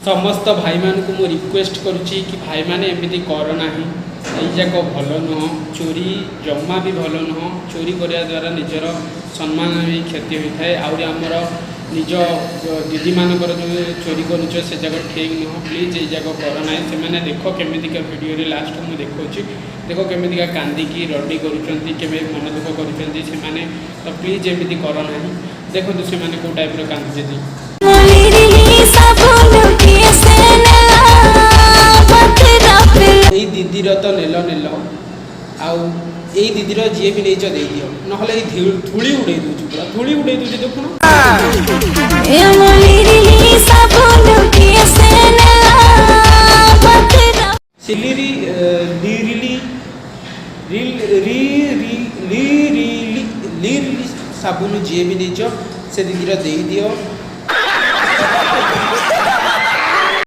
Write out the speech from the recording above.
समस्त भाई मान को मु रिक्वेस्ट करुच्ची कि भाई माने एमती कर ना जाक भल नुह चोरी जमा भी भल नुह चोरी करने द्वारा निजर सम्मान भी क्षति होता है आउरी आमर निज दीदी मानकर जो चोरी करुच से जगह ठीक नुह प्लीज ये जाक कर ना से देख केमिका भिडियो लास्ट मुझे देखा देख केमिका कांदिकी रडी करें मन दुख कर तो प्लीज एमती कर ना देखो से कौ टाइप कांदी दीदीर तो नेल नेल आउ दीदीर जी भी नहीं दे दियो ना धूली उड़े दूची पूरा धूली उड़े दूची देखुन सिलिरी साबुन जी भी नहीं से दीदीर दे दियो